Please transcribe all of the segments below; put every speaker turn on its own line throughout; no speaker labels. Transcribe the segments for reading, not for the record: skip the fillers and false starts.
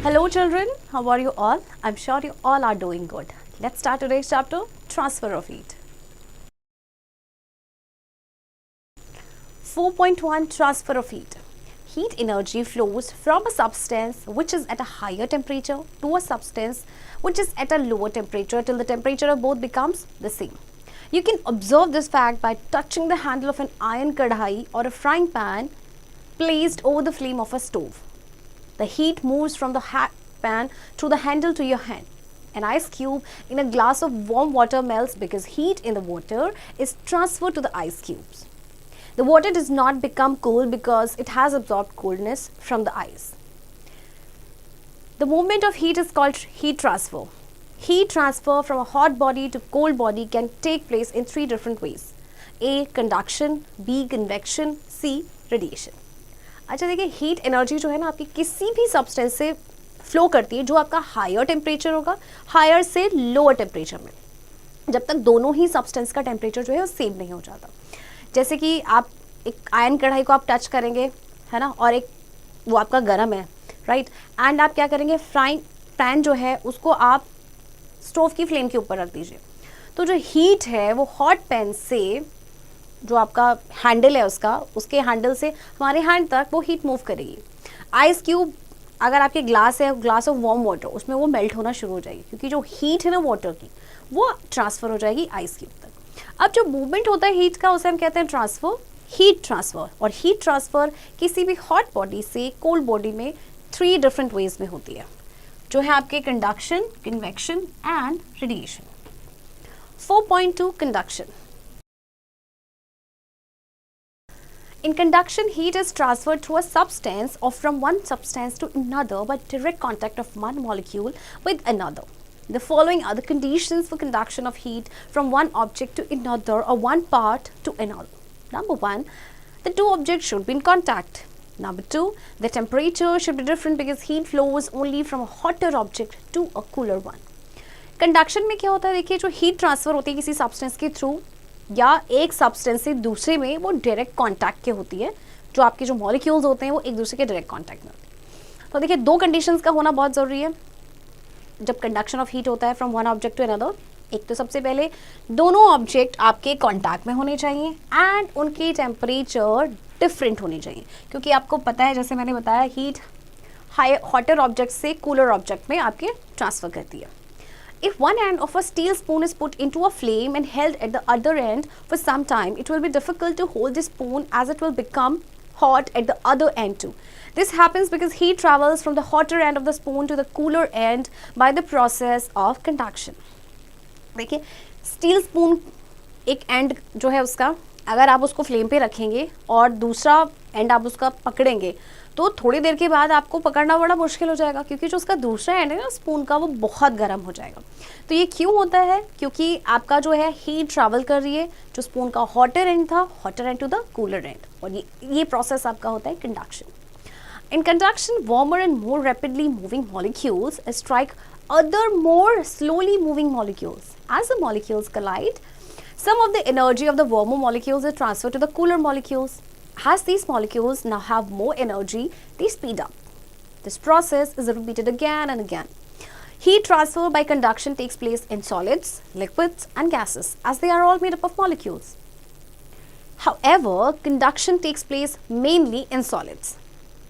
Hello children, how are you all? I'm sure you all are doing good. Let's start today's chapter, Transfer of Heat. 4.1 Transfer of Heat. Heat energy flows from a substance which is at a higher temperature to a substance which is at a lower temperature till the temperature of both becomes the same. You can observe this fact by touching the handle of an iron kadhai or a frying pan placed over the flame of a stove. The heat moves from the pan to the handle to your hand. An ice cube in a glass of warm water melts because heat in the water is transferred to the ice cubes. The water does not become cold because it has absorbed coldness from the ice. The movement of heat is called heat transfer. Heat transfer from a hot body to cold body can take place in three different ways. A. Conduction, B. Convection, C. Radiation. अच्छा देखिए, heat energy जो है ना आपकी किसी भी substance से flow करती है जो आपका हायर टेम्परेचर होगा, हायर से लोअर टेम्परेचर में, जब तक दोनों ही सब्सटेंस का टेम्परेचर जो है वो सेम नहीं हो जाता. जैसे कि आप एक आयरन कढ़ाई को आप टच करेंगे, है ना, और एक वो आपका गर्म है, राइट, एंड आप क्या करेंगे, फ्राइंग पैन जो है उसको आप स्टोव की फ्लेम के ऊपर रख दीजिए. तो जो हीट है वो हॉट पैन से जो आपका हैंडल है उसके हैंडल से हमारे हैंड तक वो हीट मूव करेगी. आइस क्यूब अगर आपके ग्लास है, ग्लास ऑफ वार्म वाटर, उसमें वो मेल्ट होना शुरू हो जाएगी क्योंकि जो हीट है ना वाटर की वो ट्रांसफ़र हो जाएगी आइस क्यूब तक. अब जो मूवमेंट होता है हीट का उसे हम कहते हैं ट्रांसफ़र, हीट ट्रांसफ़र. और हीट ट्रांसफ़र किसी भी हॉट बॉडी से कोल्ड बॉडी में 3 डिफरेंट वेज में होती है, जो है आपके conduction, convection and radiation. 4.2 conduction. In conduction, heat is transferred through a substance or from one substance to another by direct contact of one molecule with another. The following are the conditions for conduction of heat from one object to another or one part to another. Number 1, the two objects should be in contact. Number 2, the temperature should be different because heat flows only from a hotter object to a cooler one. Conduction में क्या होता है, देखिए, जो heat transfer होती है किसी substance के through या एक सब्सटेंस से दूसरे में, वो डायरेक्ट कांटेक्ट के होती है. जो आपके जो मॉलिक्यूल्स होते हैं वो एक दूसरे के डायरेक्ट कांटेक्ट में होते हैं. तो देखिए, 2 कंडीशंस का होना बहुत ज़रूरी है जब कंडक्शन ऑफ हीट होता है from one object to another. एक तो सबसे पहले दोनों ऑब्जेक्ट आपके कांटेक्ट में होने चाहिए एंड उनकी टेम्परेचर डिफरेंट होनी चाहिए, क्योंकि आपको पता है, जैसे मैंने बताया, हीट हॉटर ऑब्जेक्ट से कूलर ऑब्जेक्ट में आपके ट्रांसफ़र करती है. If one end of a steel spoon is put into a flame and held at the other end for some time, it will be difficult to hold the spoon as it will become hot at the other end too. This happens because heat travels from the hotter end of the spoon to the cooler end by the process of conduction. देखिए, steel spoon एक and जो है उसका, अगर आप उसको flame पे रखेंगे और दूसरा एंड आप उसका पकड़ेंगे तो थोड़ी देर के बाद आपको पकड़ना बड़ा मुश्किल हो जाएगा, क्योंकि जो उसका दूसरा एंड है ना स्पून का, वो बहुत गर्म हो जाएगा. तो ये क्यों होता है, क्योंकि आपका जो है हीट ट्रैवल कर रही है, जो स्पून का हॉटर एंड था, hotter end to the cooler end, और ये प्रोसेस आपका होता है conduction. In conduction, warmer and more rapidly moving molecules strike other more slowly moving molecules. As the molecules collide, some of the energy of the warmer molecules is transferred to the cooler molecules. As these molecules now have more energy, they speed up. This process is repeated again and again. Heat transfer by conduction takes place in solids, liquids and gases, as they are all made up of molecules. However, conduction takes place mainly in solids.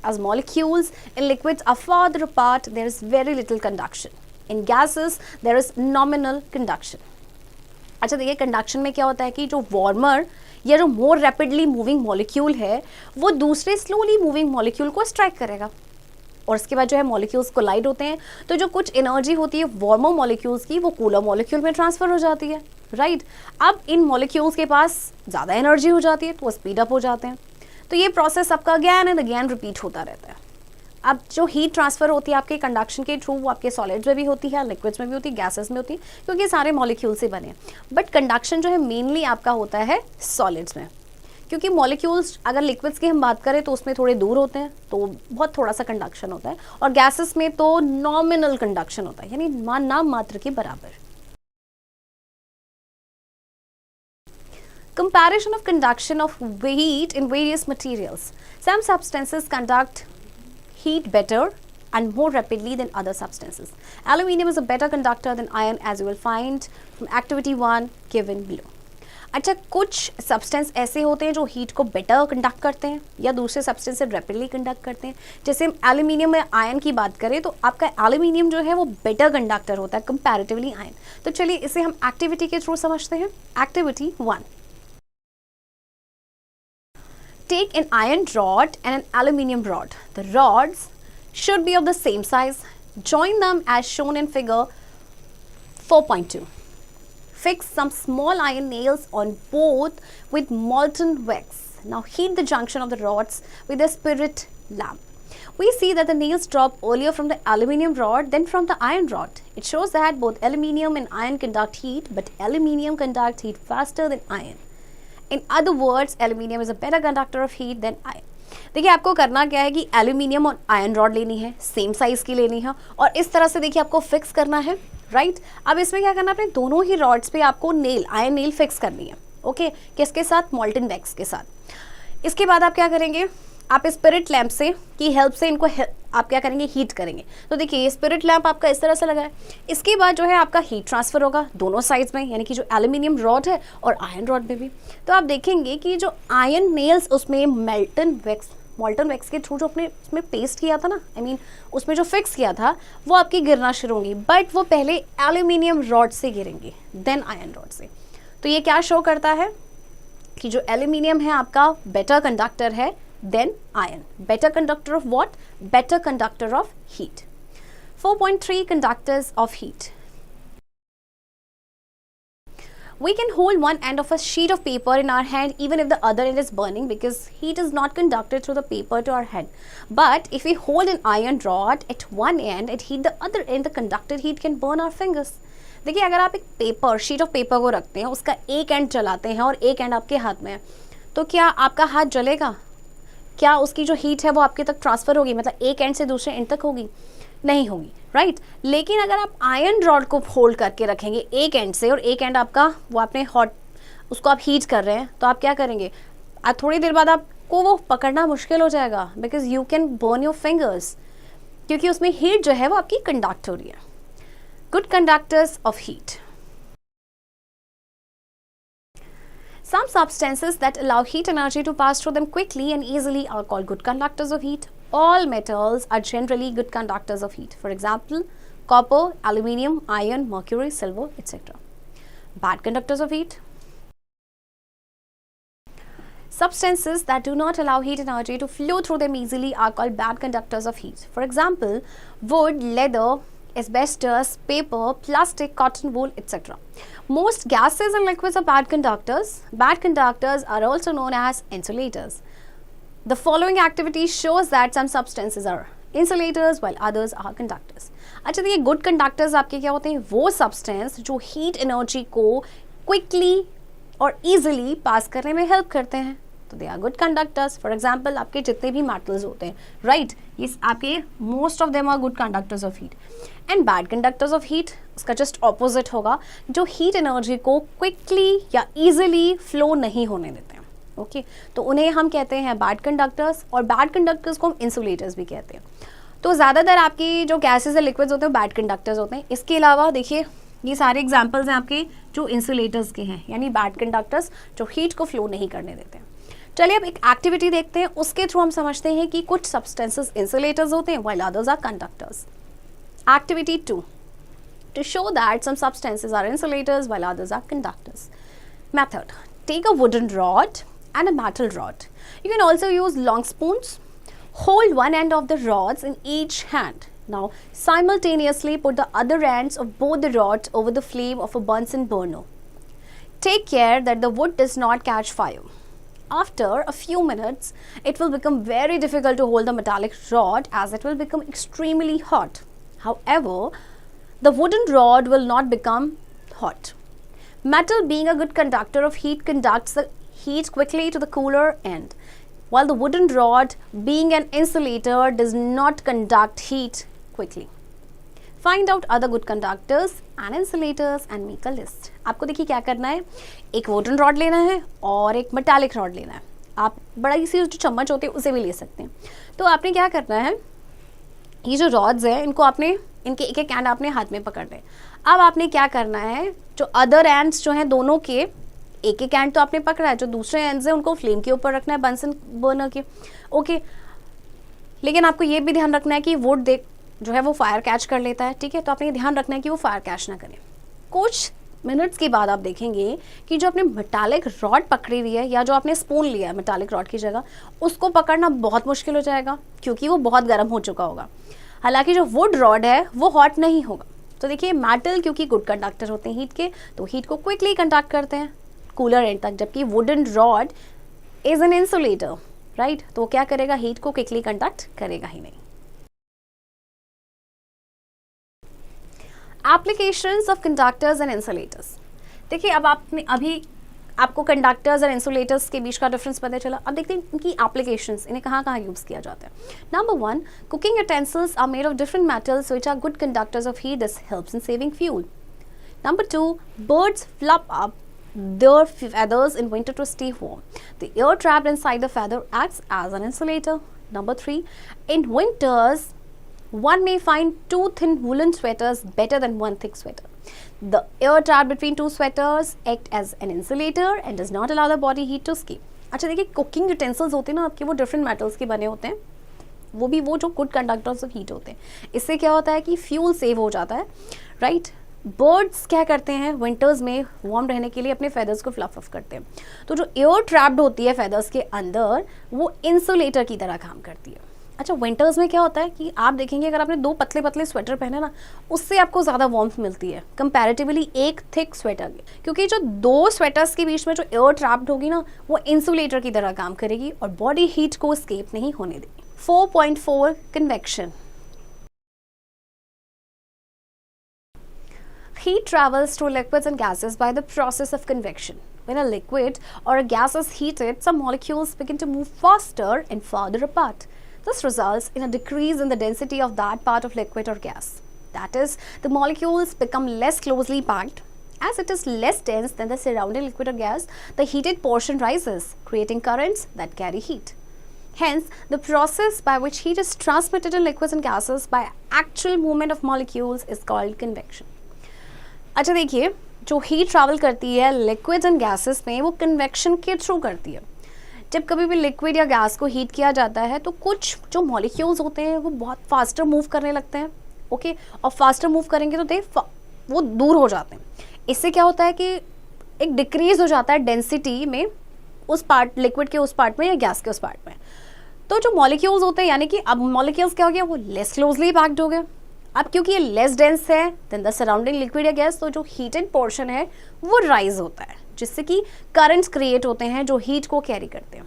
As molecules in liquids are farther apart, there is very little conduction. In gases, there is nominal conduction. अच्छा देखिए, conduction में क्या होता है कि जो warmer या जो मोर रैपिडली मूविंग मॉलिक्यूल है वो दूसरे स्लोली मूविंग मॉलिक्यूल को स्ट्राइक करेगा, और उसके बाद जो है मॉलिक्यूल्स कोलाइड होते हैं, तो जो कुछ एनर्जी होती है वार्मर मॉलिक्यूल्स की वो कूलर मॉलिक्यूल में ट्रांसफ़र हो जाती है, राइट. अब इन मॉलिक्यूल्स के पास ज़्यादा एनर्जी हो जाती है तो वो स्पीड अप हो जाते हैं. तो ये प्रोसेस आपका अगैन एंड अगैन रिपीट होता रहता है. अब जो हीट ट्रांसफ़र होती है आपके कंडक्शन के थ्रू, वो आपके सॉलिड्स में भी होती है, लिक्विड्स में भी होती है, गैसेस में होती है, क्योंकि सारे मॉलिक्यूल से बने. बट कंडक्शन जो है मेनली आपका होता है सॉलिड्स में, क्योंकि मॉलिक्यूल्स अगर लिक्विड्स की हम बात करें तो उसमें थोड़े दूर होते हैं, तो बहुत थोड़ा सा कंडक्शन होता है, और गैसेस में तो नॉमिनल कंडक्शन होता है, यानी नाम मात्र के बराबर. Comparison of conduction of heat in various materials. Some substances conduct heat better and more rapidly than other substances. Aluminium is a better conductor than iron, as you will find from activity 1 given below. अच्छा, कुछ substance ऐसे होते हैं जो heat को better conduct करते हैं या दूसरे सब्सटेंस से रैपिडली कंडक्ट करते हैं. जैसे हम एल्यूमिनियम में आयन की बात करें तो आपका एल्यूमिनियम जो है वो बेटर कंडक्टर होता है कंपैरेटिवली आयन. तो चलिए इसे हम एक्टिविटी के थ्रू समझते हैं. Activity 1. Take an iron rod and an aluminium rod. The rods should be of the same size. Join them as shown in figure 4.2. Fix some small iron nails on both with molten wax. Now heat the junction of the rods with a spirit lamp. We see that the nails drop earlier from the aluminium rod than from the iron rod. It shows that both aluminium and iron conduct heat, but aluminium conducts heat faster than iron. In other words, aluminium is a better conductor of heat than iron. देखिए आपको करना क्या है कि aluminium और iron rod लेनी है, same size की लेनी है और इस तरह से देखिए आपको फिक्स करना है. राइट अब इसमें क्या करना है, अपने दोनों ही रॉड्स पे आपको नेल आयरन नेल फिक्स करनी है. ओके किसके साथ, मॉल्टन वैक्स के साथ. इसके बाद आप क्या करेंगे, आप स्पिरिट लैंप से की हेल्प से इनको आप क्या करेंगे, हीट करेंगे. तो देखिए ये स्पिरिट लैंप आपका इस तरह से लगा है. इसके बाद जो है आपका हीट ट्रांसफर होगा दोनों साइड्स में, यानी कि जो एल्यूमिनियम रॉड है और आयरन रॉड में भी. तो आप देखेंगे कि जो आयरन नेल्स उसमें मॉल्टन वैक्स के थ्रू जो अपने उसमें पेस्ट किया था ना, उसमें जो फिक्स किया था वो आपकी गिरना शुरू होंगी, बट वो पहले एल्यूमिनियम रॉड से गिरेंगे देन आयरन रॉड से. तो ये क्या शो करता है कि जो एल्यूमिनियम है आपका बेटर कंडक्टर है than iron. Better conductor of what, better conductor of heat. 4.3 conductors of heat. We can hold one end of a sheet of paper in our hand even if the other end is burning, because heat is not conducted through the paper to our hand. But if we hold an iron rod at one end and heat the other end, the conducted heat can burn our fingers. देखिए अगर आप एक sheet of paper को रखते हैं, उसका एक and जलाते हैं और एक एंड आपके हाथ में है, तो क्या आपका हाथ जलेगा? क्या उसकी जो हीट है वो आपके तक ट्रांसफर होगी, मतलब एक एंड से दूसरे एंड तक होगी? नहीं होगी. राइट लेकिन अगर आप आयरन रॉड को होल्ड करके रखेंगे एक एंड से और एक एंड आपका वो आपने हॉट उसको आप हीट कर रहे हैं, तो आप क्या करेंगे, थोड़ी देर बाद आपको वो पकड़ना मुश्किल हो जाएगा, because you can burn your fingers, क्योंकि उसमें हीट जो है वो आपकी कंडक्ट हो रही है. Good conductors of heat. Some substances that allow heat energy to pass through them quickly and easily are called good conductors of heat. All metals are generally good conductors of heat. For example, copper, aluminium, iron, mercury, silver, etc. Bad conductors of heat. Substances that do not allow heat energy to flow through them easily are called bad conductors of heat. For example, wood, leather, asbestos, paper, plastic, cotton wool, etc. Most gases and liquids are bad conductors. Bad conductors are also known as insulators. The following activity shows that some substances are insulators while others are conductors. अच्छा देखिए good conductors आपके क्या होते हैं, वो substance जो heat energy को quickly और ईजिली पास करने में हेल्प करते हैं, तो they are good conductors. For example आपके जितने भी मेटल्स होते हैं, राइट ये आपके most of them are good conductors of heat. And bad conductors of heat उसका जस्ट ऑपोजिट होगा, जो हीट एनर्जी को क्विकली या ईजिली फ्लो नहीं होने देते हैं. ओके तो उन्हें हम कहते हैं बैड कंडक्टर्स, और बैड कंडक्टर्स को हम इंसुलेटर्स भी कहते हैं. तो ज़्यादातर आपकी जो गैसेस या लिक्विड्स होते हैं बैड कंडक्टर्स होते हैं. इसके अलावा देखिए ये सारे एग्जाम्पल्स हैं आपके जो इंसुलेटर्स के हैं, यानी बैड कंडक्टर्स जो हीट को फ्लो नहीं करने देते हैं. चलिए अब एक एक्टिविटी देखते हैं, उसके थ्रू हम समझते हैं कि कुछ सब्सटेंसेस इंसुलेटर्स होते हैं while others are conductors. Activity 2. To show that some substances are insulators while others are conductors. Method. Take a wooden rod and a metal rod. You can also use long spoons. Hold one end of the rods in each hand. Now simultaneously put the other ends of both the rods over the flame of a Bunsen burner. Take care that the wood does not catch fire. After a few minutes, it will become very difficult to hold the metallic rod as it will become extremely hot. However, the wooden rod will not become hot. Metal, being a good conductor of heat, conducts the heat quickly to the cooler end, while the wooden rod, being an insulator, does not conduct heat quickly. Find out other good conductors and insulators and make a list. आपको देखिए क्या करना है, एक wooden rod लेना है और एक मेटालिक रॉड लेना है. आप बड़ा सी जो चम्मच होती है उसे भी ले सकते हैं. तो आपने क्या करना है, ये जो रॉड्स हैं इनको आपने, इनके एक एक एंड आपने हाथ में पकड़ने। अब आपने क्या करना है, जो अदर एंड्स जो हैं दोनों के एक एक एंड तो आपने पकड़ा है, जो दूसरे एंड्स हैं उनको फ्लेम के ऊपर रखना है, बंसन बर्नर के। ओके, लेकिन आपको ये भी ध्यान रखना है कि वुड देख जो है वो फायर कैच कर लेता है, ठीक है, तो आपने ये ध्यान रखना है कि वो फायर कैच ना करे। कुछ मिनट्स के बाद आप देखेंगे कि जो आपने मेटालिक रॉड पकड़ी हुई है या जो आपने स्पून लिया है मेटालिक रॉड की जगह, उसको पकड़ना बहुत मुश्किल हो जाएगा क्योंकि वो बहुत गर्म हो चुका होगा। हालांकि जो वुड रॉड है वो हॉट नहीं होगा। तो देखिए मेटल क्योंकि गुड कंडक्टर होते हैं हीट के, तो हीट को क्विकली कंडक्ट करते हैं कूलर एंड तक, जबकि wooden rod is an insulator, right, तो क्या करेगा, हीट को क्विकली कंडक्ट करेगा ही नहीं। Applications of conductors and insulators. देखिए अब आपने अभी आपको कंडक्टर्स और इंसुलेटर्स के बीच का डिफरेंस पता चला। अब देखते हैं इनकी एप्लीकेशंस, इन्हें कहाँ कहाँ यूज़ किया जाता है। Number 1, cooking utensils are made of different metals which are good conductors of heat, this helps in saving fuel. Number 2, birds flap up their feathers in winter to stay warm. The air trapped inside the feather acts as an insulator. Number 3, in winters, one may find 2 thin woolen sweaters better than 1 thick sweater. The air trapped between 2 sweaters act as an insulator and does not allow the body heat to escape. अच्छा देखिए, cooking utensils होते हैं ना आपके, वो different metals के बने होते हैं, वो भी वो जो गुड कंडक्टर्स ऑफ हीट होते हैं। इससे क्या होता है कि फ्यूल सेव हो जाता है, राइट। बर्ड्स क्या करते हैं, विंटर्स में वार्म रहने के लिए अपने फेदर्स को फ्लफ करते हैं, तो जो एयर ट्रैप्ड होती है फेदर्स के अंदर वो इंसुलेटर की तरह काम करती है। अच्छा, विंटर्स में क्या होता है कि आप देखेंगे अगर आपने 2 पतले पतले स्वेटर पहने ना, उससे आपको ज़्यादा वार्मथ मिलती है कंपैरेटिवली एक थिक स्वेटर की, क्योंकि जो 2 स्वेटर्स के बीच में जो एयर ट्रैप्ड होगी ना, वो इंसुलेटर की तरह काम करेगी और बॉडी हीट को एस्केप नहीं होने देगी। 4.4 convection. Heat travels through liquids and gases by the process of convection. When a liquid or a gas is heated, some molecules begin to move faster and farther apart. This results in a decrease in the density of that part of liquid or gas. That is, the molecules become less closely packed. As it is less dense than the surrounding liquid or gas, the heated portion rises, creating currents that carry heat. Hence, the process by which heat is transmitted in liquids and gases by actual movement of molecules is called convection. अच्छा देखिए, जो heat travel करती है liquids and gases में, वो convection के through करती है। जब कभी भी लिक्विड या गैस को हीट किया जाता है तो कुछ जो मॉलिक्यूल्स होते हैं वो बहुत फास्टर मूव करने लगते हैं, ओके, और फास्टर मूव करेंगे तो वो दूर हो जाते हैं। इससे क्या होता है कि एक डिक्रीज हो जाता है डेंसिटी में, उस पार्ट लिक्विड के उस पार्ट में या गैस के उस पार्ट में। तो जो मॉलिक्यूल्स होते हैं, यानी कि अब मॉलिक्यूल्स क्या हो गया, वो लेस क्लोजली पैक्ड हो गए। अब क्योंकि ये लेस डेंस है देन द सराउंडिंग लिक्विड या गैस, तो जो हीटेड पोर्शन है वो राइज होता है, जिससे कि करंट्स क्रिएट होते हैं जो हीट को कैरी करते हैं।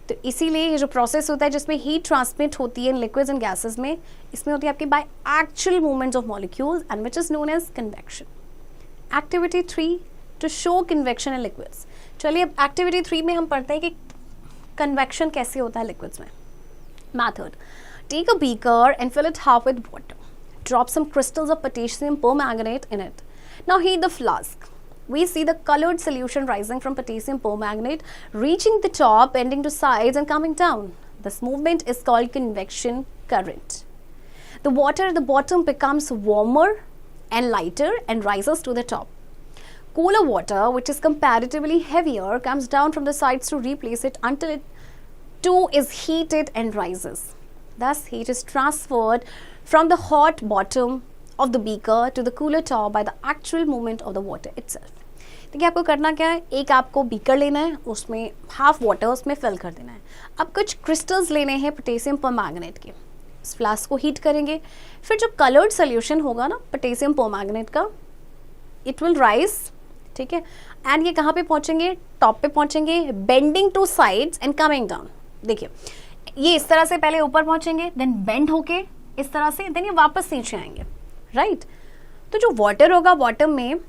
तो इसीलिए ये जो प्रोसेस होता है जिसमें हीट ट्रांसमिट होती है इन लिक्विड्स एंड गैसेस में, इसमें होती है आपकी by actual movements of molecules and which is known as convection. Activity 3, to show convection in liquids. चलिए अब एक्टिविटी 3 में हम पढ़ते हैं कि कन्वेक्शन कैसे होता है लिक्विड्स में। Method: take a beaker and fill it half with water. Drop some crystals of potassium permanganate in it. Now heat the flask. We see the colored solution rising from potassium permanganate, reaching the top, bending to sides and coming down. This movement is called convection current. The water at the bottom becomes warmer and lighter and rises to the top. Cooler water, which is comparatively heavier, comes down from the sides to replace it until it too is heated and rises. Thus, heat is transferred from the hot bottom of the beaker to the cooler top by the actual movement of the water itself. देखिए आपको करना क्या है, एक आपको beaker लेना है, उसमें हाफ वाटर उसमें फिल कर देना है। अब कुछ क्रिस्टल्स लेने हैं पोटेशियम परमैंगनेट के, इस फ्लास्क को हीट करेंगे, फिर जो कलर्ड सोल्यूशन होगा ना पोटेशियम परमैंगनेट का, इट विल राइज, ठीक है, एंड ये कहाँ पे पहुँचेंगे, टॉप पे पहुँचेंगे, bending two sides and coming down. देखिए ये इस तरह से पहले ऊपर पहुंचेंगे, देन बेंड होके इस तरह से, देन ये वापस नीचे आएंगे, राइट। तो जो वाटर होगा बॉटम में,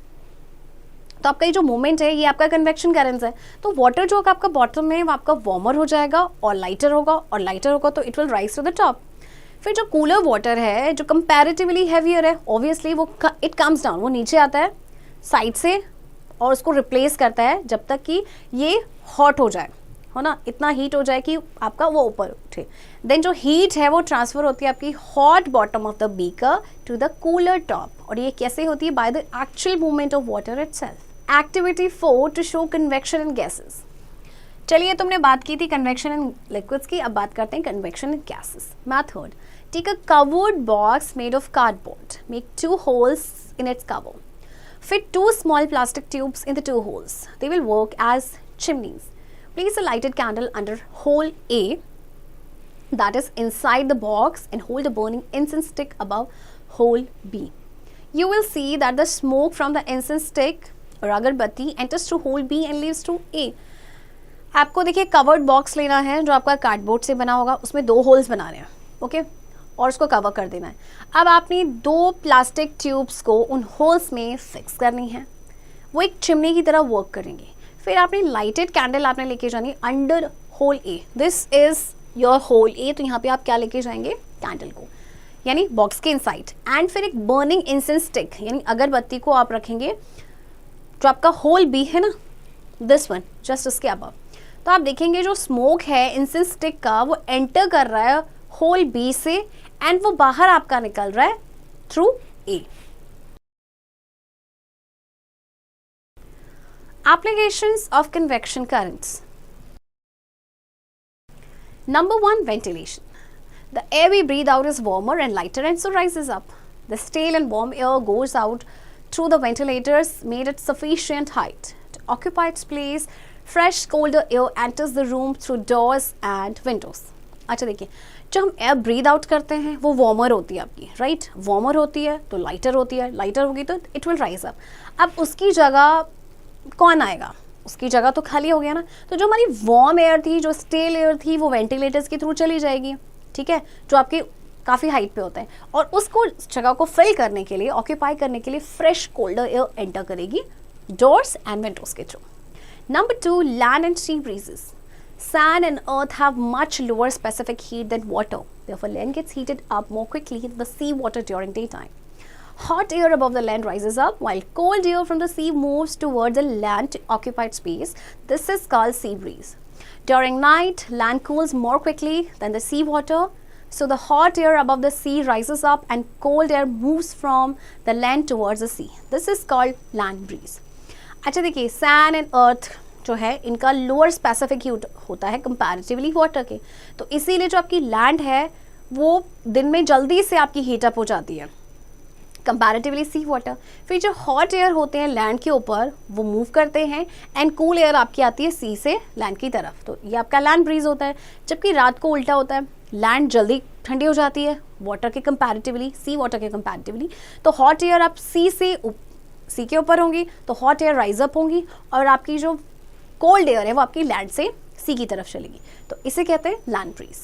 तो आपका ये जो मूवमेंट है ये आपका कन्वेक्शन करंट है। तो वाटर जो होगा आपका बॉटम में वो आपका वार्मर हो जाएगा और लाइटर होगा, और लाइटर होगा तो it will rise to the top. फिर जो कूलर वाटर है जो कंपैरेटिवली हैवियर है, ऑब्वियसली वो इट कम्स डाउन, वो नीचे आता है साइड से और उसको रिप्लेस करता है जब तक कि ये हॉट हो जाए, हो ना, इतना हीट हो जाए कि आपका वो ऊपर उठे। देन जो हीट है वो ट्रांसफर होती है आपकी hot bottom of the beaker to the cooler top, और ये कैसे होती है? By the actual movement of water itself. Activity 4 to show convection in gases. चलिए, तुमने बात की थी कन्वेक्शन इन लिक्विड्स की, अब बात करते हैं convection in gases. Method: take a covered box made of cardboard, make 2 holes in its cover, fit 2 small plastic tubes in the 2 holes, they will work as chimneys. Place a lighted candle under hole A, that is inside the box, and hold a burning incense stick above hole B. You will see that the smoke from the incense stick or agarbatti enters through hole B and leaves through A. आपको देखिए covered box लेना है जो आपका cardboard से बना होगा, उसमें 2 होल्स बनाने हैं, ओके, और उसको कवर कर देना है। अब आपने 2 प्लास्टिक ट्यूब्स को उन होल्स में फिक्स करनी है, वो एक चिमनी की तरह वर्क करेंगे। फिर आपने लाइटेड कैंडल आपने लेके जानी है under whole A, this is your whole A, तो यहाँ पे आप क्या लेके जाएंगे? कैंडल को, यानी बॉक्स के इनसाइड। एंड फिर एक बर्निंग इंसेंस स्टिक यानी अगरबत्ती को आप रखेंगे जो आपका होल बी है ना, दिस वन, जस्ट उसके अबव। तो आप देखेंगे जो स्मोक है इंसेंस स्टिक का वो एंटर कर रहा है होल बी से एंड वो बाहर आपका निकल रहा है through a. Applications of convection currents. Number 1, ventilation. The air we breathe out is warmer and lighter and so rises up. The stale and warm air goes out through the ventilators made at sufficient height. To occupy its place, fresh colder air enters the room through doors and windows. अच्छा देखिए, जब हम air breathe out करते हैं वो warmer होती है आपकी, राइट? वार्मर होती है तो लाइटर होती है, लाइटर होगी तो इट विल राइज अप। अब उसकी जगह कौन आएगा? उसकी जगह तो खाली हो गया ना, तो जो हमारी वार्म एयर थी, जो स्टेल एयर थी, वो वेंटिलेटर्स के थ्रू चली जाएगी, ठीक है, जो आपके काफ़ी हाइट पे होता है, और उसको जगह को फिल करने के लिए, ऑक्यूपाई करने के लिए फ्रेश कोल्डर एयर एंटर करेगी डोर्स एंड विंडोज के थ्रू। Number 2, land and sea breezes. Sand and earth have much lower specific heat than water. Therefore, land gets heated up more quickly than the sea water during daytime. Hot air above the land rises up, while cold air from the sea moves towards the land to occupied space. This is called sea breeze. During night, land cools more quickly than the sea water, so the hot air above the sea rises up and cold air moves from the land towards the sea. This is called land breeze. अच्छा देखिए, sand and earth जो है इनका lower specific heat होता है comparatively water के, तो इसीलिए जो आपकी लैंड है वो दिन में जल्दी से आपकी हीट अप हो जाती है कंपैरेटिवली सी वाटर। फिर जो हॉट एयर होते हैं लैंड के ऊपर वो मूव करते हैं एंड कूल एयर आपकी आती है सी से लैंड की तरफ, तो ये आपका लैंड ब्रीज होता है। जबकि रात को उल्टा होता है, लैंड जल्दी ठंडी हो जाती है वाटर के कंपैरेटिवली, सी वाटर के कंपैरेटिवली, तो हॉट एयर आप सी के ऊपर होंगी तो हॉट एयर राइज अप होंगी, और आपकी जो कोल्ड एयर है वो आपकी लैंड से सी की तरफ चलेगी, तो इसे कहते हैं land breeze.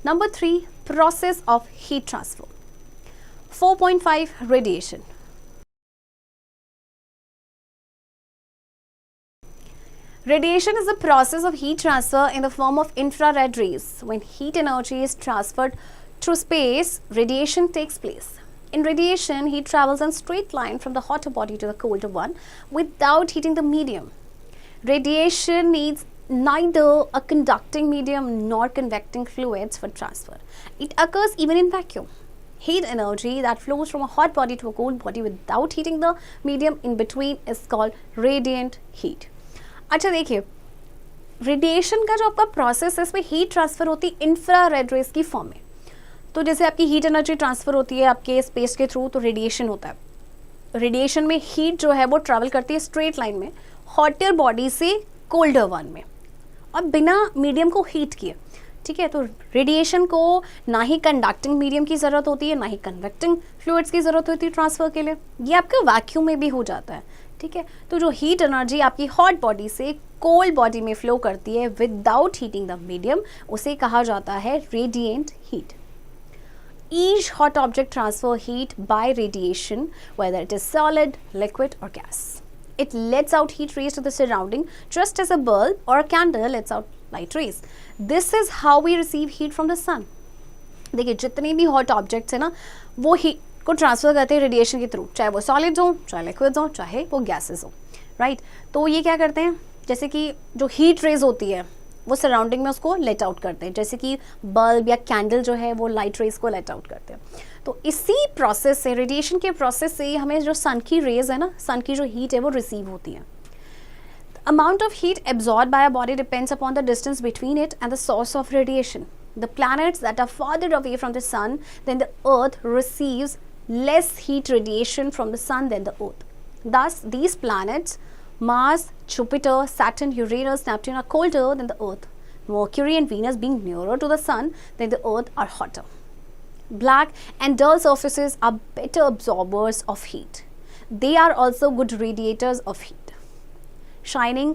Number 3, process of heat transfer. 4.5, radiation. Radiation is the process of heat transfer in the form of infrared rays. When heat energy is transferred through space, radiation takes place. In radiation, heat travels in a straight line from the hotter body to the colder one without heating the medium. Radiation needs neither a conducting medium nor convecting fluids for transfer. It occurs even in vacuum. Heat energy that flows from a hot body to a cold body without heating the medium in between is called radiant heat. अच्छा देखिए, radiation का जो आपका process है इसमें heat transfer होती है infrared rays की फॉर्म में। तो जैसे आपकी हीट एनर्जी ट्रांसफर होती है आपके स्पेस के थ्रू, तो रेडिएशन होता है। रेडिएशन में हीट जो है वो ट्रैवल करती है स्ट्रेट लाइन में हॉटर बॉडी से कोल्डर वन में, और बिना मीडियम को हीट किए, ठीक है। तो रेडिएशन को ना ही कंडक्टिंग मीडियम की ज़रूरत होती है, ना ही कन्वेक्टिंग फ्लूइड्स की ज़रूरत होती है ट्रांसफ़र के लिए, ये आपका वैक्यूम में भी हो जाता है, ठीक है। तो जो हीट एनर्जी आपकी हॉट बॉडी से कोल्ड बॉडी में फ्लो करती है विदाउट हीटिंग द मीडियम, उसे कहा जाता है radiant heat. Each hot object transfer heat by radiation, whether it is solid, liquid or gas. It lets out heat rays to the surrounding just as a bulb or a candle lets out light rays. This is how we receive heat from the sun. देखिए जितने भी hot objects है ना, वो heat को transfer करते हैं radiation के थ्रू, चाहे वो सॉलिड्स हो, चाहे लिक्विड्स हो, चाहे वो गैसेस हो, राइट। तो ये क्या करते हैं, जैसे कि जो हीट रेज होती है वो सराउंडिंग में उसको लेट आउट करते हैं, जैसे कि बल्ब या कैंडल जो है वो लाइट रेज को लेट आउट करते हैं। तो इसी प्रोसेस से, रेडिएशन के प्रोसेस से हमें जो सन की रेज है ना, सन की जो हीट है वो रिसीव होती है। Amount of heat absorbed by a body depends upon the distance between it and the source of radiation. The planets that are farther away from the sun than the earth receives less heat radiation from the sun than the earth. Thus, these planets, Mars, Jupiter, Saturn, Uranus, Neptune, are colder than the earth. Mercury and Venus, being nearer to the sun than the earth, are hotter. Black and dull surfaces are better absorbers of heat. They are also good radiators of heat. Shining,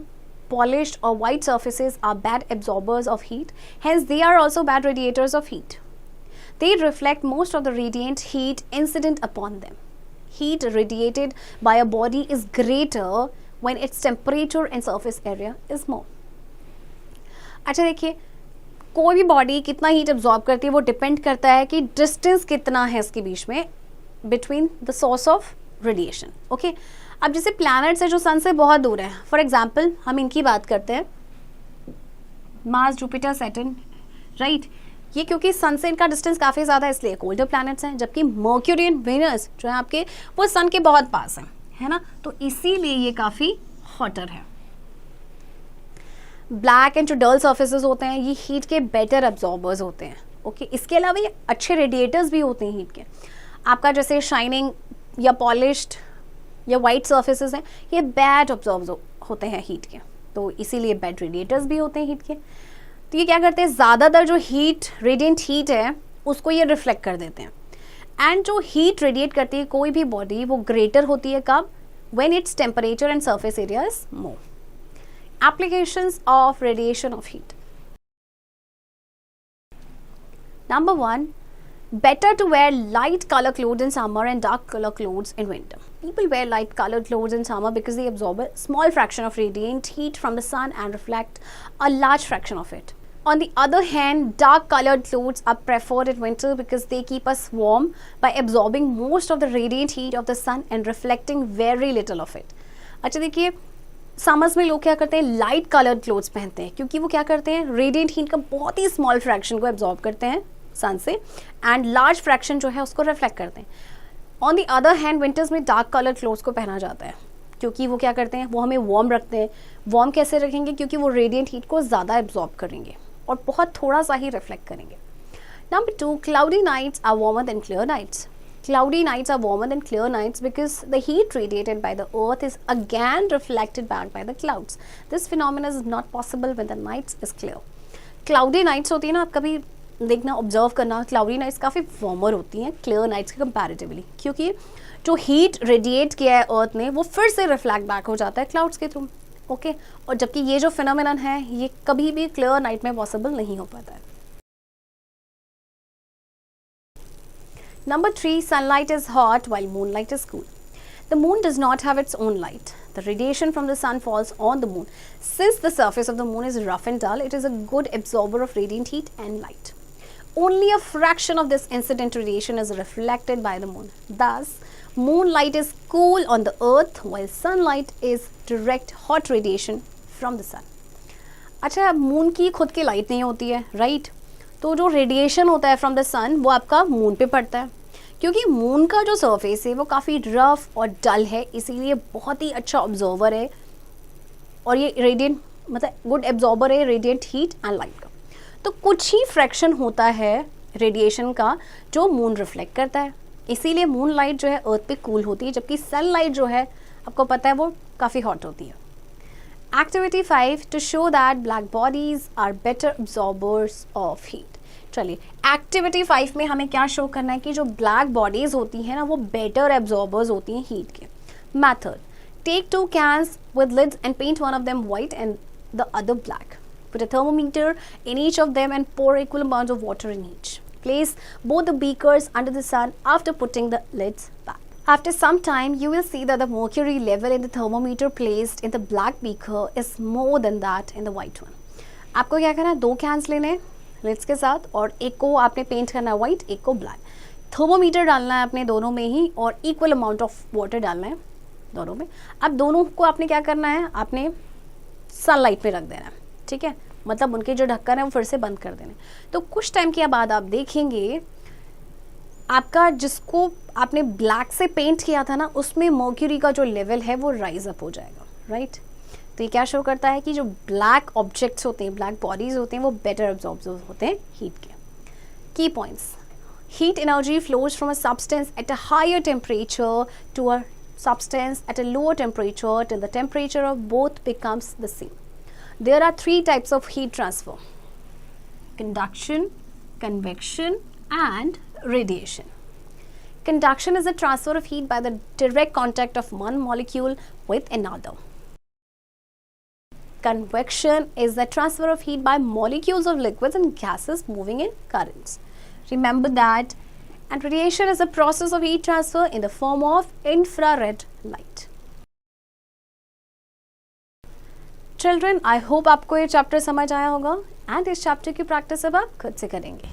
polished or white surfaces are bad absorbers of heat, hence they are also bad radiators of heat. They reflect most of the radiant heat incident upon them. Heat radiated by a body is greater when its temperature and surface area is more. अच्छा देखिए, कोई भी body कितना heat absorb करती है वो depend करता है कि डिस्टेंस कितना है इसके बीच में between the source of radiation. Okay, अब जैसे प्लैनेट्स है जो सन से बहुत दूर है, फॉर एग्जाम्पल हम इनकी बात करते हैं, मार्स, जुपिटर, सैटर्न, राइट। ये क्योंकि सन से इनका डिस्टेंस काफ़ी ज़्यादा है इसलिए कोल्डर प्लैनेट्स हैं, जबकि मर्क्यूरी एंड वेनस जो है आपके वो सन के बहुत पास हैं, है ना, तो इसीलिए ये काफ़ी हॉटर है। ब्लैक एंड जो डल सर्फेसेस होते हैं ये हीट के बेटर एब्जॉर्बर्स होते हैं। ओके, इसके अलावा ये अच्छे रेडिएटर्स भी होते हैं हीट के। आपका जैसे शाइनिंग या पॉलिश्ड या वाइट सर्फेसेस हैं, ये बैड ऑब्जॉर्व होते हैं हीट के, तो इसीलिए बैड रेडिएटर्स भी होते हैं हीट के। तो ये क्या करते हैं, ज़्यादातर जो हीट, रेडिएंट हीट है उसको ये रिफ्लेक्ट कर देते हैं। एंड जो हीट रेडिएट करती है कोई भी बॉडी वो ग्रेटर होती है कब, when its temperature and surface area is more. Applications of radiation of heat. Number 1, better to wear light color clothes in summer and dark color clothes in winter. People wear light colored clothes in summer because they absorb a small fraction of radiant heat from the sun and reflect a large fraction of it. On the other hand, dark colored clothes are preferred in winter because they keep us warm by absorbing most of the radiant heat of the sun and reflecting very little of it. अच्छा देखिए, summers में लोग क्या करते हैं, light coloured clothes पहनते हैं क्योंकि वो क्या करते हैं, रेडिएंट हीट का बहुत ही स्मॉल फ्रैक्शन को एब्जॉर्ब करते हैं सन से एंड लार्ज फ्रैक्शन जो है उसको रिफ्लेक्ट करते हैं। On the other hand winters में डार्क कलर्ड क्लोथ्स को पहना जाता है क्योंकि वो क्या करते हैं, वो हमें वार्म रखते हैं। वार्म कैसे रखेंगे, क्योंकि वो रेडिएंट हीट को ज़्यादा एब्जॉर्ब करेंगे और बहुत थोड़ा सा ही रिफ्लेक्ट करेंगे। Number 2, cloudy nights are warmer than clear nights. Cloudy nights are warmer than clear nights because the heat radiated by the earth is again reflected back by the clouds. This phenomenon is not possible when the night is clear. Cloudy nights होती है ना, आप कभी देखना, observe करना, cloudy nights काफ़ी warmer होती हैं clear nights के कंपैरेटिवली, क्योंकि जो हीट रेडिएट किया है अर्थ ने वो फिर से रिफ्लेक्ट बैक हो जाता है क्लाउड्स के थ्रू। ओके, और जबकि ये जो फिनोमिनन है ये कभी भी क्लियर नाइट में पॉसिबल नहीं हो पाता है। Number 3, sunlight is hot while moonlight is cool. The moon does not have its own light. The radiation from the sun falls on the moon. Since the surface of the moon is rough and dull, it is a good absorber of radiant heat and light. Only a fraction of this incident radiation is reflected by the moon. Thus, moonlight is cool on the earth while sunlight is direct hot radiation from the sun. अच्छा, moon की खुद की light नहीं होती है, right? तो जो radiation होता है फ्रॉम द सन वो आपका मून पे पड़ता है, क्योंकि मून का जो सरफेस है वो काफ़ी रफ और डल है, इसीलिए बहुत ही अच्छा ऑब्जर्वर है और ये रेडिएंट मतलब गुड एब्जॉर्बर है रेडिएंट हीट एंड लाइट का। तो कुछ ही फ्रैक्शन होता है रेडिएशन का जो मून रिफ्लेक्ट करता है, इसीलिए मून लाइट जो है अर्थ पे कूल होती है, जबकि सन लाइट जो है आपको पता है वो काफ़ी हॉट होती है। Activity 5, to show that black bodies are better absorbers of heat. चलिए, एक्टिविटी 5 में हमें क्या शो करना है कि जो ब्लैक बॉडीज होती हैं ना वो बेटर एब्जॉर्बर्स होती हैं हीट के। Method, take 2 cans with lids and paint one of them white and the other black. Put a thermometer in each of them and pour equal amounts of water in each. Place both the beakers under the sun after putting the lids back. After some time, you will see that the mercury level in the thermometer placed in the black beaker is more than that in the white one. आपको क्या करना है, 2 cans लेने हैं leads के साथ और एक को आपने पेंट करना है वाइट, एक को ब्लैक। थर्मोमीटर डालना है आपने दोनों में ही और इक्वल अमाउंट ऑफ वाटर डालना है दोनों में। अब दोनों को आपने क्या करना है, आपने सनलाइट पे रख देना, ठीक है, मतलब उनके जो ढक्कन है वो फिर से बंद कर देने। तो कुछ टाइम के बाद आप देखेंगे आपका जिसको आपने ब्लैक से पेंट किया था ना, उसमें मर्क्यूरी का जो लेवल है वो राइज अप हो जाएगा, राइट। तो ये क्या शो करता है कि जो ब्लैक ऑब्जेक्ट्स होते हैं, ब्लैक बॉडीज होते हैं, वो बेटर एब्जॉर्ब होते हैं हीट के। की points, heat energy flows from a substance at a higher temperature to a substance at a lower temperature till the temperature of both becomes the same. There are three types of heat transfer: conduction, convection and radiation. Conduction is the transfer of heat by the direct contact of one molecule with another. Convection is the transfer of heat by molecules of liquids and gases moving in currents. Remember that. And radiation is a process of heat transfer in the form of infrared light. Children, I hope आपको ये chapter समझ आया होगा, and इस chapter की practice अब आप खुद से करेंगे.